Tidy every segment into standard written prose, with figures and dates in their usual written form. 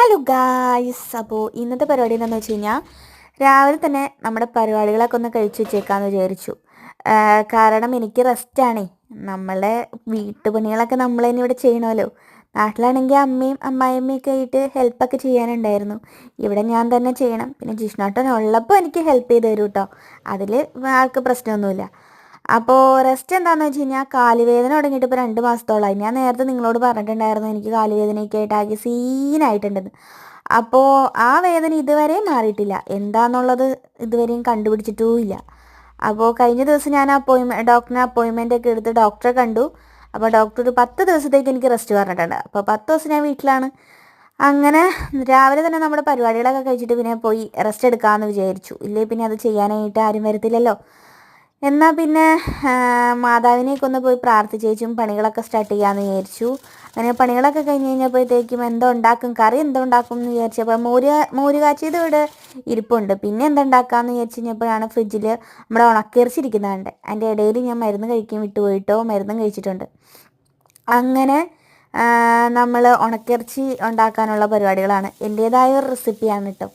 Hello guys, അപ്പോൾ ഇന്നത്തെ പരിപാടി എന്താണെന്ന് വെച്ച് കഴിഞ്ഞാൽ രാവിലെ തന്നെ നമ്മുടെ പരിപാടികളൊക്കെ ഒന്ന് കഴിച്ചു വെച്ചേക്കാമെന്ന് വിചാരിച്ചു. കാരണം എനിക്ക് റെസ്റ്റാണേ. നമ്മളെ വീട്ടുപണികളൊക്കെ നമ്മൾ തന്നെ ഇവിടെ ചെയ്യണമല്ലോ. നാട്ടിലാണെങ്കിൽ അമ്മയും അമ്മായിയമ്മയൊക്കെ ആയിട്ട് ഹെൽപ്പൊക്കെ ചെയ്യാനുണ്ടായിരുന്നു. ഇവിടെ ഞാൻ തന്നെ ചെയ്യണം. പിന്നെ ജിഷ്ണോട്ടൻ ഉള്ളപ്പോൾ എനിക്ക് ഹെൽപ്പ് ചെയ്ത് തരും കേട്ടോ. അതിൽ ആൾക്ക് പ്രശ്നമൊന്നുമില്ല. അപ്പോൾ റെസ്റ്റ് എന്താണെന്ന് വെച്ച് കഴിഞ്ഞാൽ കാലുവേദന തുടങ്ങിയിട്ട് ഇപ്പോൾ 2 മാസത്തോളമായി. ഞാൻ നേരത്തെ നിങ്ങളോട് പറഞ്ഞിട്ടുണ്ടായിരുന്നു എനിക്ക് കാലുവേദനയൊക്കെ ആയിട്ട് ആകെ സീനായിട്ടുണ്ടെന്ന്. അപ്പോൾ ആ വേദന ഇതുവരെ മാറിയിട്ടില്ല. എന്താണെന്നുള്ളത് ഇതുവരെയും കണ്ടുപിടിച്ചിട്ടുമില്ല. അപ്പോൾ കഴിഞ്ഞ ദിവസം ഞാൻ ഡോക്ടറിനെ അപ്പോയിൻമെൻ്റ് ഒക്കെ എടുത്ത് ഡോക്ടറെ കണ്ടു. അപ്പോൾ ഡോക്ടർ ഒരു 10 ദിവസത്തേക്ക് എനിക്ക് റെസ്റ്റ് പറഞ്ഞിട്ടുണ്ട്. അപ്പോൾ 10 ദിവസം ഞാൻ വീട്ടിലാണ്. അങ്ങനെ രാവിലെ തന്നെ നമ്മുടെ പരിപാടികളൊക്കെ കഴിച്ചിട്ട് പിന്നെ പോയി റെസ്റ്റ് എടുക്കാമെന്ന് വിചാരിച്ചു. ഇല്ലേ പിന്നെ അത് ചെയ്യാനായിട്ട് ആരും വരത്തില്ലല്ലോ. എന്നാൽ പിന്നെ മാതാവിനെയൊക്കെ ഒന്ന് പോയി പ്രാർത്ഥിച്ചേച്ചും പണികളൊക്കെ സ്റ്റാർട്ട് ചെയ്യാമെന്ന് വിചാരിച്ചു. അങ്ങനെ പണികളൊക്കെ കഴിഞ്ഞ് കഴിഞ്ഞപ്പോഴത്തേക്കും എന്തോ ഉണ്ടാക്കും, കറി എന്തോ ഉണ്ടാക്കും എന്ന് വിചാരിച്ചപ്പോൾ മോര് കാച്ചിയത് ഇവിടെ ഇരിപ്പുണ്ട്. പിന്നെ എന്തുണ്ടാക്കാമെന്ന് വിചാരിച്ച് കഴിഞ്ഞപ്പോഴാണ് ഫ്രിഡ്ജിൽ നമ്മുടെ ഉണക്കിയിറച്ചിരിക്കുന്നുണ്ട്. അതിൻ്റെ ഇടയിൽ ഞാൻ മരുന്ന് കഴിക്കാൻ വിട്ടുപോയിട്ടോ മരുന്നും കഴിച്ചിട്ടുണ്ട്. അങ്ങനെ നമ്മൾ ഉണക്കിയിറച്ചി ഉണ്ടാക്കാനുള്ള പരിപാടികളാണ്. എൻ്റേതായ ഒരു റെസിപ്പിയാണ് കേട്ടോ.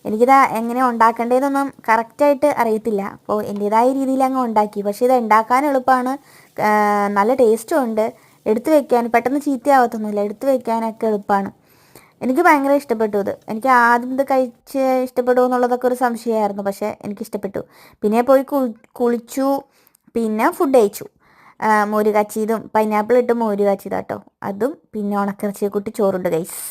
എനിക്കിത് എങ്ങനെ ഉണ്ടാക്കേണ്ടതെന്നൊന്നും കറക്റ്റായിട്ട് അറിയത്തില്ല. അപ്പോൾ എൻ്റേതായ രീതിയിൽ അങ്ങ് ഉണ്ടാക്കി. പക്ഷേ ഇത് ഉണ്ടാക്കാൻ എളുപ്പമാണ്, നല്ല ടേസ്റ്റും ഉണ്ട്. എടുത്തു വെക്കാൻ പെട്ടെന്ന് ചീത്തയാവത്തൊന്നുമില്ല. എടുത്തു വെക്കാനൊക്കെ എളുപ്പമാണ്. എനിക്ക് ഭയങ്കര ഇഷ്ടപ്പെട്ടു ഇത്. എനിക്ക് ആദ്യം ഇത് കഴിച്ച് ഇഷ്ടപ്പെടുമോ എന്നുള്ളതൊക്കെ ഒരു സംശയമായിരുന്നു. പക്ഷേ എനിക്കിഷ്ടപ്പെട്ടു. പിന്നെ പോയി കുളിച്ചു, പിന്നെ ഫുഡ് കഴിച്ചു. മോര് കാച്ചിയതും പൈനാപ്പിൾ ഇട്ട് മോര് കാച്ചിയതാട്ടോ അതും. പിന്നെ ഉണക്കിറച്ചിയെ കൂട്ടി ചോറുണ്ട് ഗൈസ്.